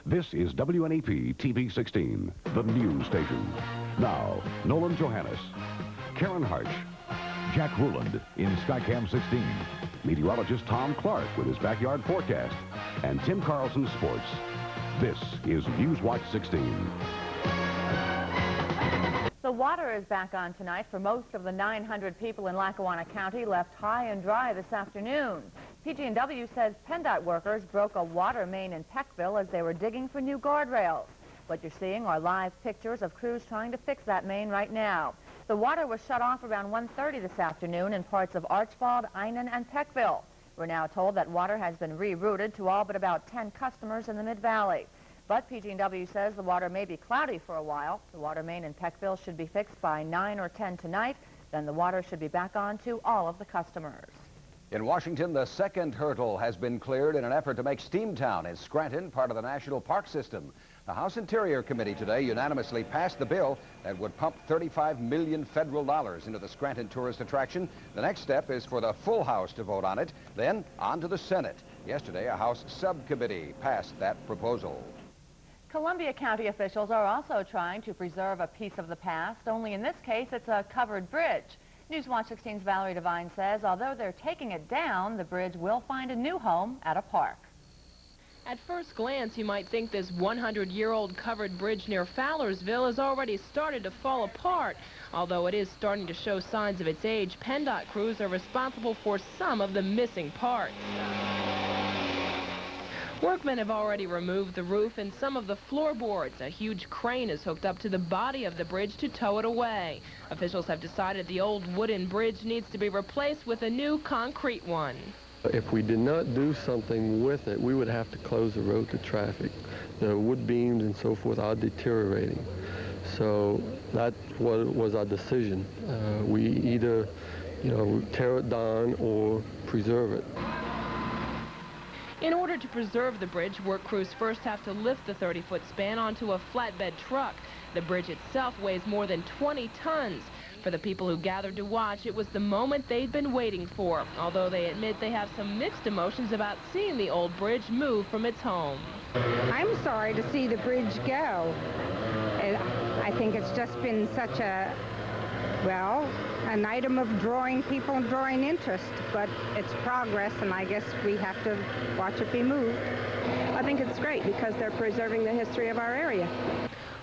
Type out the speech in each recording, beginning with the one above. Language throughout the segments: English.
This is WNEP TV 16, the news station. Now, Nolan Johannes, Karen Harch, Jack Ruland in Skycam 16, meteorologist Tom Clark with his backyard forecast, and Tim Carlson Sports. This is Newswatch 16. The water is back on tonight for most of the 900 people in Lackawanna County left high and dry this afternoon. PG&W says PennDOT workers broke a water main in Peckville as they were digging for new guardrails. What you're seeing are live pictures of crews trying to fix that main right now. The water was shut off around 1:30 this afternoon in parts of Archbald, Einan, and Peckville. We're now told that water has been rerouted to all but about 10 customers in the Mid-Valley. But PG&W says the water may be cloudy for a while. The water main in Peckville should be fixed by 9 or 10 tonight. Then the water should be back on to all of the customers. In Washington, the second hurdle has been cleared in an effort to make Steamtown in Scranton part of the National Park System. The House Interior Committee today unanimously passed the bill that would pump $35 million federal dollars into the Scranton tourist attraction. The next step is for the full House to vote on it, then on to the Senate. Yesterday, a House subcommittee passed that proposal. Columbia County officials are also trying to preserve a piece of the past, only in this case it's a covered bridge. Newswatch 16's Valerie Devine says although they're taking it down, the bridge will find a new home at a park. At first glance, you might think this 100-year-old covered bridge near Fowlersville has already started to fall apart. Although it is starting to show signs of its age, PennDOT crews are responsible for some of the missing parts. Workmen have already removed the roof and some of the floorboards. A huge crane is hooked up to the body of the bridge to tow it away. Officials have decided the old wooden bridge needs to be replaced with a new concrete one. If we did not do something with it, we would have to close the road to traffic. The wood beams and so forth are deteriorating. So that's what was our decision. We either, tear it down or preserve it. In order to preserve the bridge, work crews first have to lift the 30-foot span onto a flatbed truck. The bridge itself weighs more than 20 tons. For the people who gathered to watch, it was the moment they'd been waiting for, although they admit they have some mixed emotions about seeing the old bridge move from its home. I'm sorry to see the bridge go. I think it's just been such an item of drawing interest, but it's progress, and I guess we have to watch it be moved. I think it's great because they're preserving the history of our area.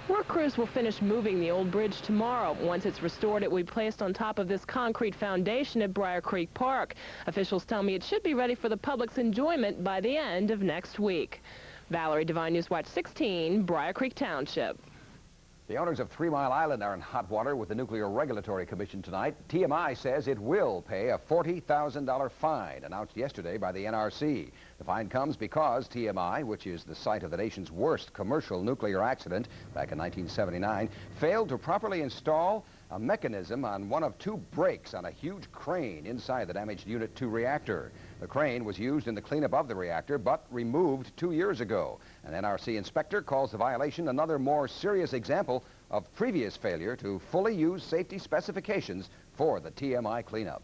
Work crews will finish moving the old bridge tomorrow. Once it's restored, it will be placed on top of this concrete foundation at Briar Creek Park. Officials tell me it should be ready for the public's enjoyment by the end of next week. Valerie Devine, Newswatch 16, Briar Creek Township. The owners of 3 Mile Island are in hot water with the Nuclear Regulatory Commission tonight. TMI says it will pay a $40,000 fine announced yesterday by the NRC. The fine comes because TMI, which is the site of the nation's worst commercial nuclear accident back in 1979, failed to properly install a mechanism on one of 2 brakes on a huge crane inside the damaged Unit 2 reactor. The crane was used in the cleanup of the reactor, but removed 2 years ago. An NRC inspector calls the violation another more serious example of previous failure to fully use safety specifications for the TMI cleanup.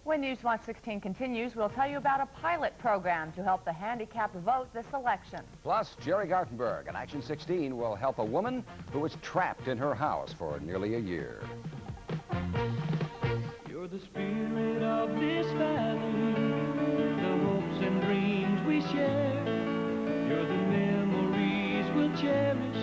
When Newswatch 16 continues, we'll tell you about a pilot program to help the handicapped vote this election. Plus, Jerry Gartenberg and Action 16 will help a woman who was trapped in her house for nearly a year. You're the spirit of this valley, the hopes and dreams we share. You're the memories we'll cherish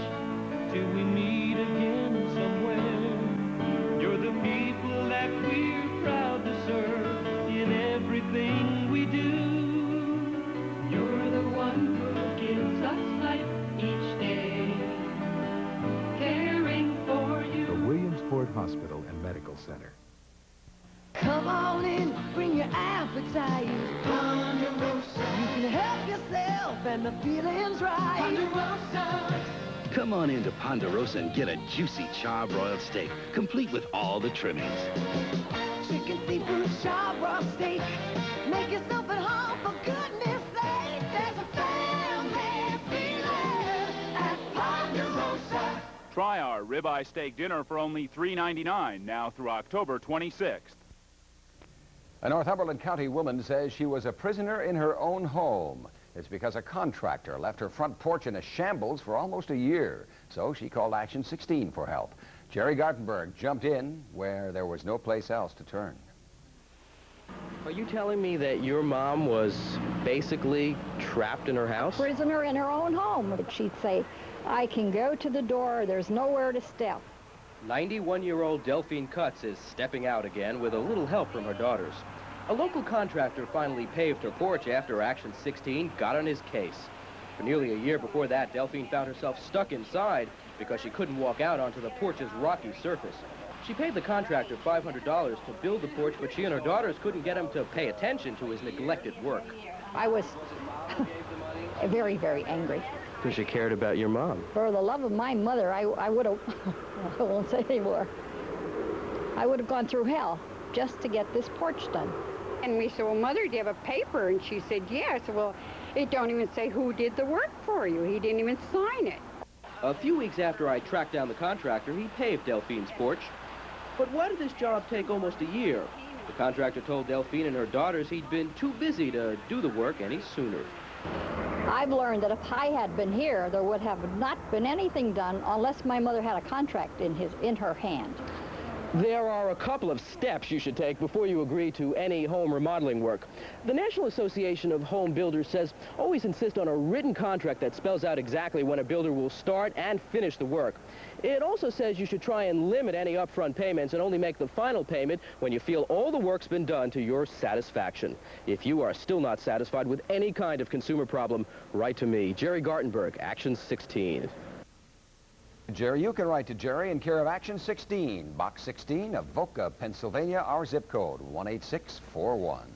till we meet again somewhere. You're the people that we're proud to serve in everything we do. You're the one who gives us life each day, caring for you. The Williamsport Hospital and Medical Center. Come on in, bring your appetite. Ponderosa. You can help yourself and the feeling's right. Ponderosa. Come on into Ponderosa and get a juicy charbroiled steak, complete with all the trimmings. Chicken, seafood, charbroiled steak. Make yourself at home, for goodness sake. There's a family feeling at Ponderosa. Try our ribeye steak dinner for only $3.99 now through October 26th. A Northumberland County woman says she was a prisoner in her own home. It's because a contractor left her front porch in a shambles for almost a year. So she called Action 16 for help. Jerry Gartenberg jumped in where there was no place else to turn. Are you telling me that your mom was basically trapped in her house? Prisoner in her own home. She'd say, I can go to the door, there's nowhere to step. 91-year-old Delphine Cutts is stepping out again with a little help from her daughters. A local contractor finally paved her porch after Action 16 got on his case. For nearly a year before that, Delphine found herself stuck inside because she couldn't walk out onto the porch's rocky surface. She paid the contractor $500 to build the porch, but she and her daughters couldn't get him to pay attention to his neglected work. I was very, very angry. Because you cared about your mom. For the love of my mother, I would have, I won't say anymore, I would have gone through hell just to get this porch done. And we said, well, Mother, do you have a paper? And she said, yes. Well, it don't even say who did the work for you. He didn't even sign it. A few weeks after I tracked down the contractor, he paved Delphine's porch. But why did this job take almost a year? The contractor told Delphine and her daughters he'd been too busy to do the work any sooner. I've learned that if I had been here, there would have not been anything done unless my mother had a contract in her hand. There are a couple of steps you should take before you agree to any home remodeling work. The National Association of Home Builders says always insist on a written contract that spells out exactly when a builder will start and finish the work. It also says you should try and limit any upfront payments and only make the final payment when you feel all the work's been done to your satisfaction. If you are still not satisfied with any kind of consumer problem, write to me, Jerry Gartenberg, Action 16. Jerry, you can write to Jerry in care of Action 16, Box 16, Avoca, Pennsylvania, our zip code, 18641.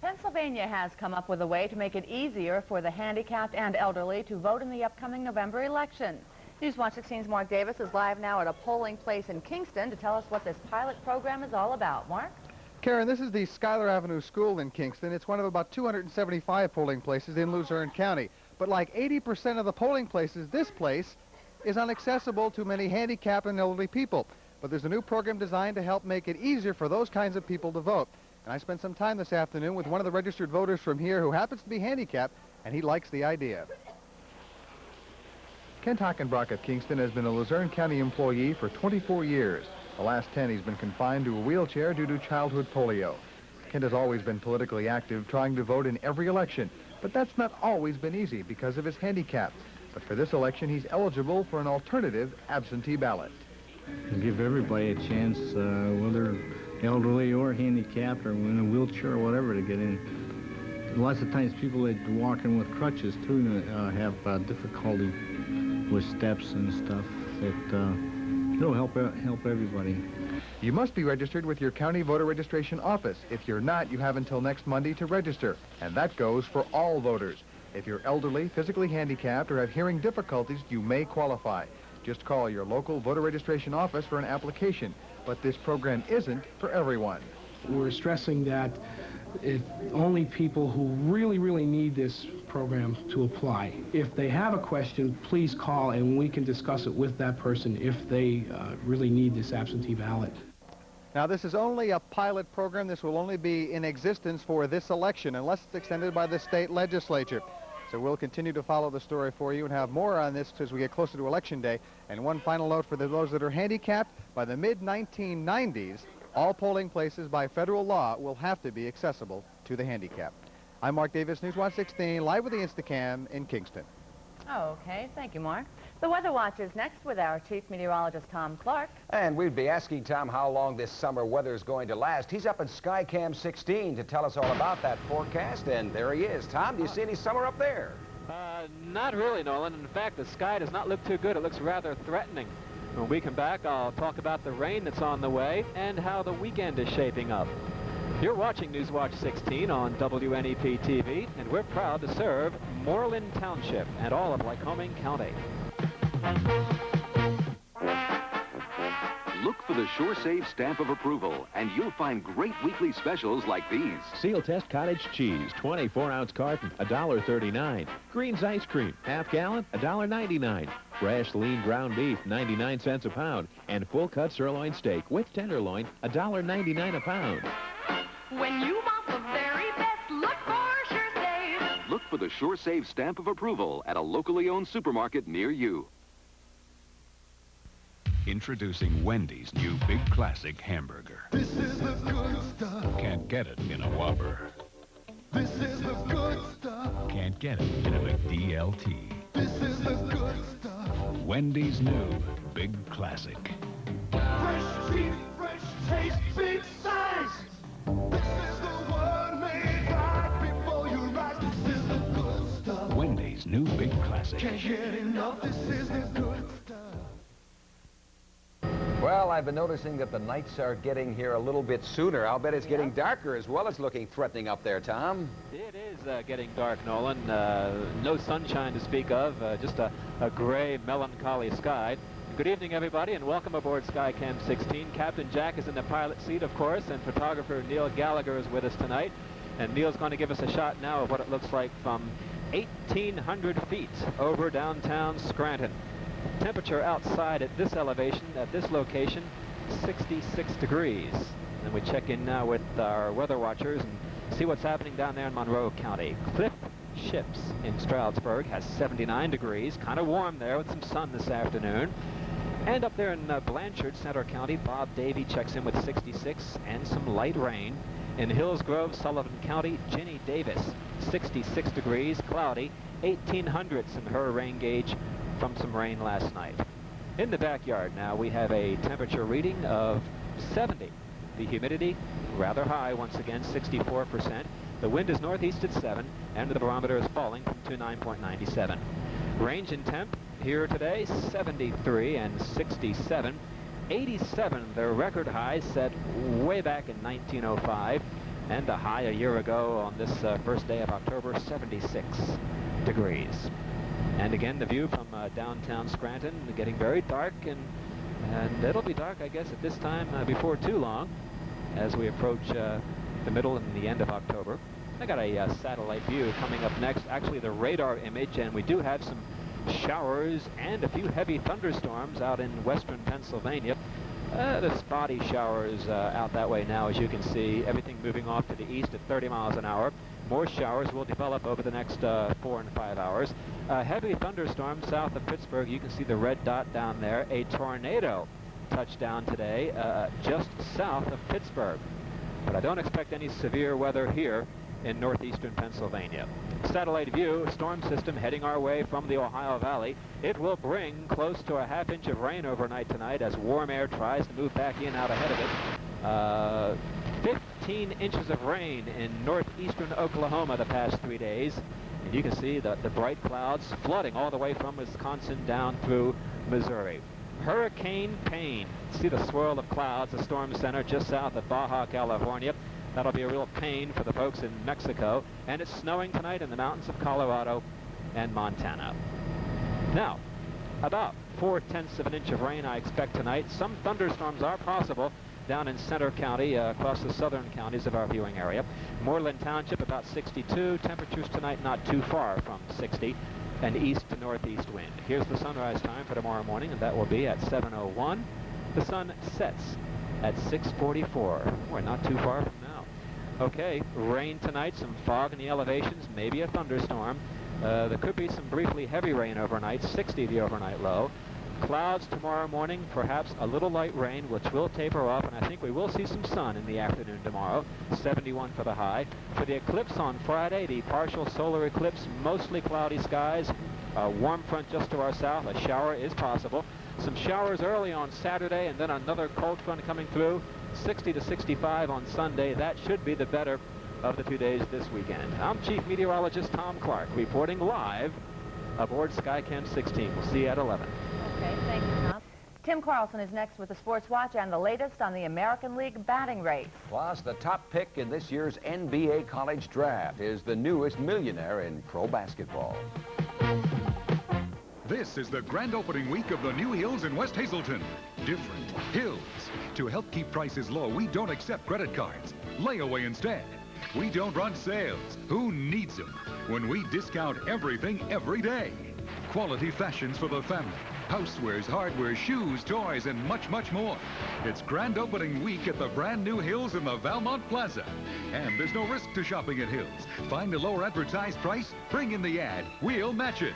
Pennsylvania has come up with a way to make it easier for the handicapped and elderly to vote in the upcoming November election. Newswatch 16's Mark Davis is live now at a polling place in Kingston to tell us what this pilot program is all about. Mark? Karen, this is the Schuyler Avenue School in Kingston. It's one of about 275 polling places in Luzerne County. But like 80% of the polling places, this place is inaccessible to many handicapped and elderly people. But there's a new program designed to help make it easier for those kinds of people to vote. And I spent some time this afternoon with one of the registered voters from here who happens to be handicapped, and he likes the idea. Kent Hockenbrock of Kingston has been a Luzerne County employee for 24 years. The last 10 he's been confined to a wheelchair due to childhood polio. Kent has always been politically active, trying to vote in every election. But that's not always been easy because of his handicap. But for this election, he's eligible for an alternative absentee ballot. Give everybody a chance, whether elderly or handicapped or in a wheelchair or whatever, to get in. Lots of times people that walk in with crutches, too, have difficulty with steps and stuff that it'll help everybody. You must be registered with your county voter registration office. If you're not, you have until next Monday to register, and that goes for all voters. If you're elderly, physically handicapped, or have hearing difficulties, you may qualify. Just call your local voter registration office for an application. But this program isn't for everyone. We're stressing that only people who really, really need this program to apply. If they have a question, please call and we can discuss it with that person if they really need this absentee ballot. Now, this is only a pilot program. This will only be in existence for this election unless it's extended by the state legislature. So we'll continue to follow the story for you and have more on this as we get closer to Election Day. And one final note for those that are handicapped, by the mid-1990s, all polling places by federal law will have to be accessible to the handicapped. I'm Mark Davis, Newswatch 16, live with the Instacam in Kingston. Oh, okay. Thank you, Mark. The Weather Watch is next with our Chief Meteorologist, Tom Clark. And we'd be asking Tom how long this summer weather is going to last. He's up in Skycam 16 to tell us all about that forecast, and there he is. Tom, do you see any summer up there? Not really, Nolan. In fact, the sky does not look too good. It looks rather threatening. When we come back, I'll talk about the rain that's on the way and how the weekend is shaping up. You're watching Newswatch 16 on WNEP TV, and we're proud to serve Moreland Township and all of Lycoming County. Look for the SureSave stamp of approval, and you'll find great weekly specials like these. Seal Test Cottage Cheese, 24-ounce carton, $1.39. Greens Ice Cream, half gallon, $1.99. Fresh lean ground beef, 99 cents a pound. And full-cut sirloin steak with tenderloin, $1.99 a pound. When you want the very best, look for SureSave. Look for the SureSave stamp of approval at a locally owned supermarket near you. Introducing Wendy's new Big Classic hamburger. This is the good stuff. Can't get it in a Whopper. This is the good stuff. Can't get it in a McDLT. This is the good stuff. Wendy's new Big Classic. Fresh meat, fresh taste, big size. This is the one made right before you rise. This is the good stuff. Wendy's new Big Classic. Can't get enough. This is the good stuff. Well, I've been noticing that the nights are getting here a little bit sooner. I'll bet it's getting darker as well. It's looking threatening up there, Tom. It is getting dark, Nolan. No sunshine to speak of, just a gray, melancholy sky. Good evening, everybody, and welcome aboard Skycam 16. Captain Jack is in the pilot seat, of course, and photographer Neil Gallagher is with us tonight. And Neil's going to give us a shot now of what it looks like from 1,800 feet over downtown Scranton. Temperature outside at this elevation, at this location, 66 degrees. And we check in now with our weather watchers and see what's happening down there in Monroe County. Cliff Ships in Stroudsburg has 79 degrees, kind of warm there with some sun this afternoon. And up there in Blanchard, Center County, Bob Davy checks in with 66 and some light rain. In Hillsgrove, Sullivan County, Ginny Davis, 66 degrees, cloudy, 1,800ths in her rain gauge from some rain last night. In the backyard now, we have a temperature reading of 70. The humidity rather high once again, 64%. The wind is northeast at 7, and the barometer is falling to 9.97. Range and temp here today, 73 and 67. 87, their record high set way back in 1905, and the high a year ago on this first day of October, 76 degrees. And again, the view from downtown Scranton getting very dark, and it'll be dark, I guess, at this time before too long as we approach the middle and the end of October. I got a satellite view coming up next, actually the radar image, and we do have some showers and a few heavy thunderstorms out in western Pennsylvania. The spotty showers out that way now, as you can see, everything moving off to the east at 30 miles an hour. More showers will develop over the next 4 and 5 hours. Heavy thunderstorm south of Pittsburgh. You can see the red dot down there. A tornado touched down today just south of Pittsburgh. But I don't expect any severe weather here in northeastern Pennsylvania. Satellite view, storm system heading our way from the Ohio Valley. It will bring close to a ½ inch of rain overnight tonight as warm air tries to move back in out ahead of it. 15 inches of rain in northeastern Oklahoma the past 3 days. And you can see the bright clouds flooding all the way from Wisconsin down through Missouri. Hurricane Payne. See the swirl of clouds, the storm center just south of Baja, California. That'll be a real pain for the folks in Mexico. And it's snowing tonight in the mountains of Colorado and Montana. Now, about 4/10 of an inch of rain I expect tonight. Some thunderstorms are possible down in Center County, across the southern counties of our viewing area. Moreland Township about 62. Temperatures tonight not too far from 60. An east to northeast wind. Here's the sunrise time for tomorrow morning, and that will be at 7:01. The sun sets at 6:44. We're not too far from now. Okay, rain tonight, some fog in the elevations, maybe a thunderstorm. There could be some briefly heavy rain overnight, 60 the overnight low. Clouds tomorrow morning, perhaps a little light rain, which will taper off, and I think we will see some sun in the afternoon tomorrow, 71 for the high. For the eclipse on Friday, the partial solar eclipse, mostly cloudy skies, a warm front just to our south, a shower is possible. Some showers early on Saturday, and then another cold front coming through, 60 to 65 on Sunday. That should be the better of the 2 days this weekend. I'm Chief Meteorologist Tom Clark, reporting live aboard Skycam 16. We'll see you at 11. Okay, thank you, Tom. Tim Carlson is next with the Sports Watch and the latest on the American League batting race. Plus, the top pick in this year's NBA college draft is the newest millionaire in pro basketball. This is the grand opening week of the new Hills in West Hazelton. Different Hills. To help keep prices low, we don't accept credit cards. Layaway instead. We don't run sales. Who needs them when we discount everything every day? Quality fashions for the family. Housewares, hardware, shoes, toys, and much, much more. It's grand opening week at the brand new Hills in the Valmont Plaza. And there's no risk to shopping at Hills. Find a lower advertised price, bring in the ad. We'll match it.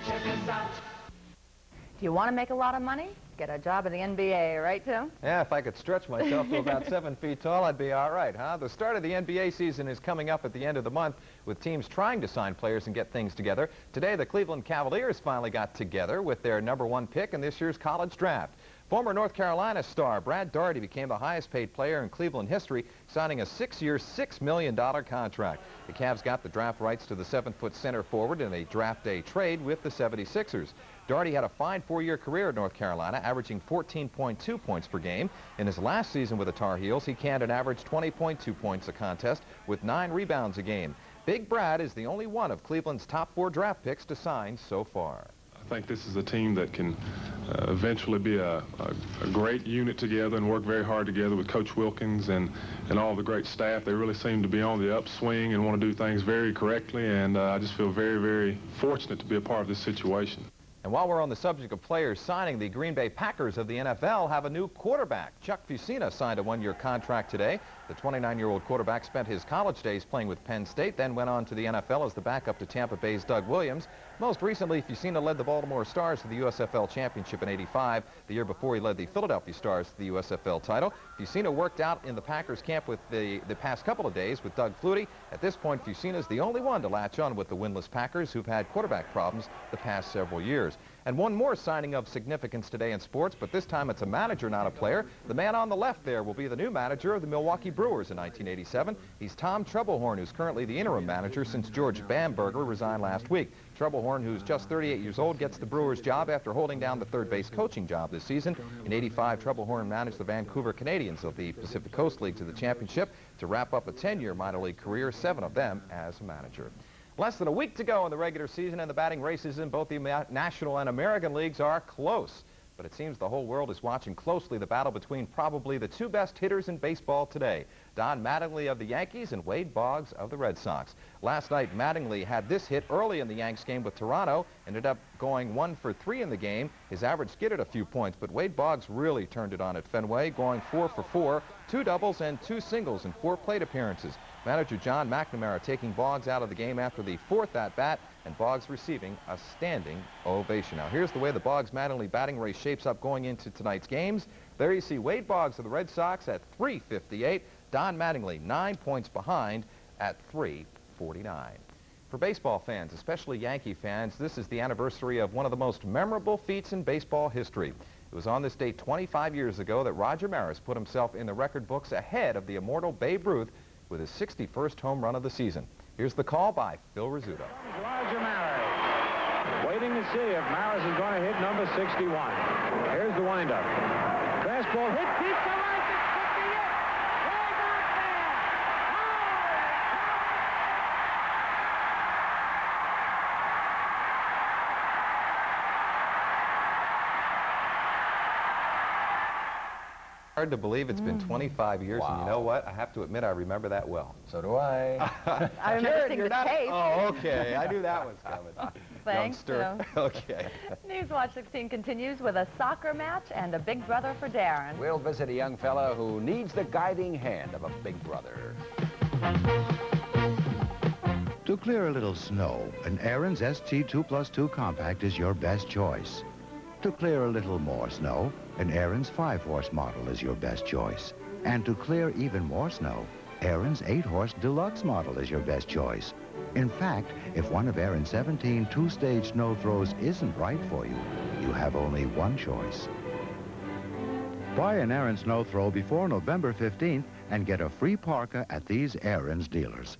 Do you want to make a lot of money? Get a job in the NBA, right, Tim? Yeah, if I could stretch myself to about 7 feet tall, I'd be all right, huh? The start of the NBA season is coming up at the end of the month, with teams trying to sign players and get things together. Today, the Cleveland Cavaliers finally got together with their #1 pick in this year's college draft. Former North Carolina star Brad Daugherty became the highest-paid player in Cleveland history, signing a 6-year, $6 million contract. The Cavs got the draft rights to the 7-foot center forward in a draft day trade with the 76ers. Daugherty had a fine 4-year career at North Carolina, averaging 14.2 points per game. In his last season with the Tar Heels, he canned an average 20.2 points a contest with 9 rebounds a game. Big Brad is the only one of Cleveland's top 4 draft picks to sign so far. I think this is a team that can eventually be a great unit together and work very hard together with Coach Wilkins and all the great staff. They really seem to be on the upswing and want to do things very correctly, and I just feel very, very fortunate to be a part of this situation. And while we're on the subject of players signing, the Green Bay Packers of the NFL have a new quarterback. Chuck Fusina signed a 1-year contract today. The 29-year-old quarterback spent his college days playing with Penn State, then went on to the NFL as the backup to Tampa Bay's Doug Williams. Most recently, Fusina led the Baltimore Stars to the USFL Championship in '85. The year before, he led the Philadelphia Stars to the USFL title. Fusina worked out in the Packers camp with the past couple of days with Doug Flutie. At this point, Fusina is the only one to latch on with the winless Packers, who've had quarterback problems the past several years. And one more signing of significance today in sports, but this time it's a manager, not a player. The man on the left there will be the new manager of the Milwaukee Brewers in 1987. He's Tom Troublehorn, who's currently the interim manager since George Bamberger resigned last week. Troublehorn, who's just 38 years old, gets the Brewers job after holding down the third base coaching job this season. In '85, Troublehorn managed the Vancouver Canadians of the Pacific Coast League to the championship to wrap up a 10-year minor league career, 7 of them as a manager. Less than a week to go in the regular season, and the batting races in both the National and American leagues are close. But it seems the whole world is watching closely the battle between probably the 2 best hitters in baseball today, Don Mattingly of the Yankees and Wade Boggs of the Red Sox. Last night, Mattingly had this hit early in the Yanks game with Toronto, ended up going 1 for 3 in the game. His average skidded a few points, but Wade Boggs really turned it on at Fenway, going 4 for 4, 2 doubles and 2 singles in 4 plate appearances. Manager John McNamara taking Boggs out of the game after the 4th at-bat, and Boggs receiving a standing ovation. Now, here's the way the Boggs-Mattingly batting race shapes up going into tonight's games. There you see Wade Boggs of the Red Sox at 358. Don Mattingly 9 points behind at 349. For baseball fans, especially Yankee fans, this is the anniversary of one of the most memorable feats in baseball history. It was on this date 25 years ago that Roger Maris put himself in the record books ahead of the immortal Babe Ruth with his 61st home run of the season. Here's the call by Phil Rizzuto. Roger Maris, waiting to see if Maris is going to hit number 61. Here's the windup. Fastball hit deep to right. This could be it. Way back there. Hard to believe it's been 25 years, and you know what? I have to admit I remember that well. So do I. I remember seeing the tape. Oh, okay. I knew that was coming. Thanks. Okay. Newswatch 16 continues with a soccer match and a big brother for Darren. We'll visit a young fella who needs the guiding hand of a big brother. To clear a little snow, an Aaron's ST 2+2 Compact is your best choice. To clear a little more snow, an Aaron's 5-horse model is your best choice. And to clear even more snow, Aaron's 8-horse Deluxe model is your best choice. In fact, if one of Aaron's 17 two-stage snow throws isn't right for you, you have only one choice. Buy an Aaron snow throw before November 15th and get a free parka at these Aaron's dealers.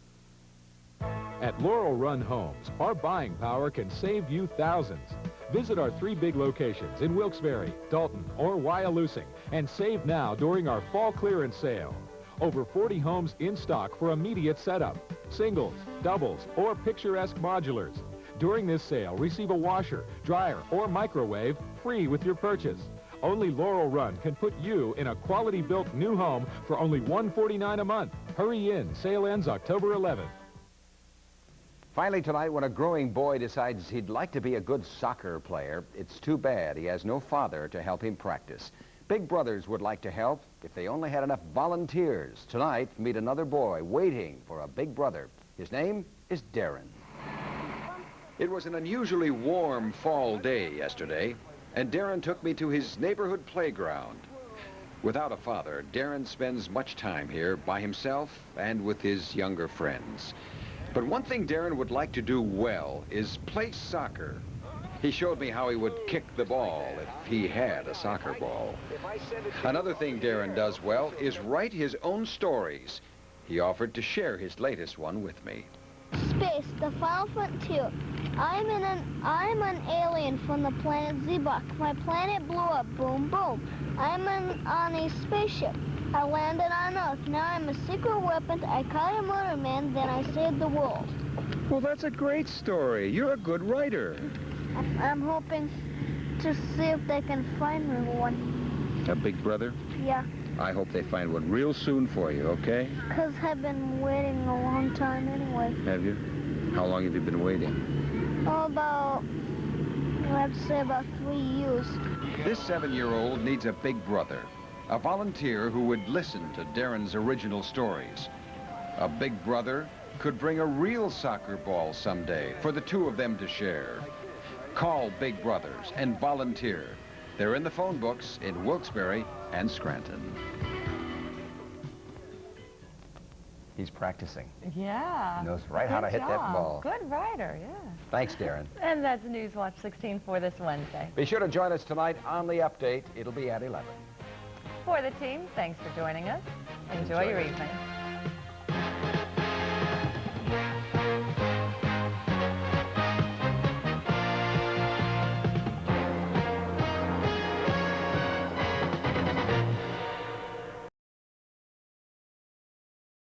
At Laurel Run Homes, our buying power can save you thousands. Visit our 3 big locations in Wilkes-Barre, Dalton, or Wyalusing and save now during our fall clearance sale. Over 40 homes in stock for immediate setup, singles, doubles, or picturesque modulars. During this sale, receive a washer, dryer, or microwave free with your purchase. Only Laurel Run can put you in a quality-built new home for only $149 a month. Hurry in. Sale ends October 11th. Finally tonight, when a growing boy decides he'd like to be a good soccer player, it's too bad he has no father to help him practice. Big brothers would like to help if they only had enough volunteers. Tonight, meet another boy waiting for a big brother. His name is Darren. It was an unusually warm fall day yesterday, and Darren took me to his neighborhood playground. Without a father, Darren spends much time here by himself and with his younger friends. But one thing Darren would like to do well is play soccer. He showed me how he would kick the ball if he had a soccer ball. Another thing Darren does well is write his own stories. He offered to share his latest one with me. Space, the final frontier. I'm an alien from the planet Zebok. My planet blew up, boom, boom. I'm on a spaceship. I landed on Earth. Now I'm a secret weapon. I caught a murder man, then I saved the world. Well, that's a great story. You're a good writer. I'm hoping to see if they can find me one. A big brother? Yeah, I hope they find one real soon for you, okay? 'cause I've been waiting a long time anyway. Have you? How long have you been waiting? Oh, about, let's say about 3 years. This 7-year-old needs a big brother, a volunteer who would listen to Darren's original stories. A big brother could bring a real soccer ball someday for the two of them to share. Call Big Brothers and volunteer. They're in the phone books in Wilkes-Barre and Scranton. He's practicing. Yeah. He knows right how to hit that ball. Good writer, yeah. Thanks, Darren. And that's Newswatch 16 for this Wednesday. Be sure to join us tonight on the update. It'll be at 11. For the team, thanks for joining us. Enjoy your evening.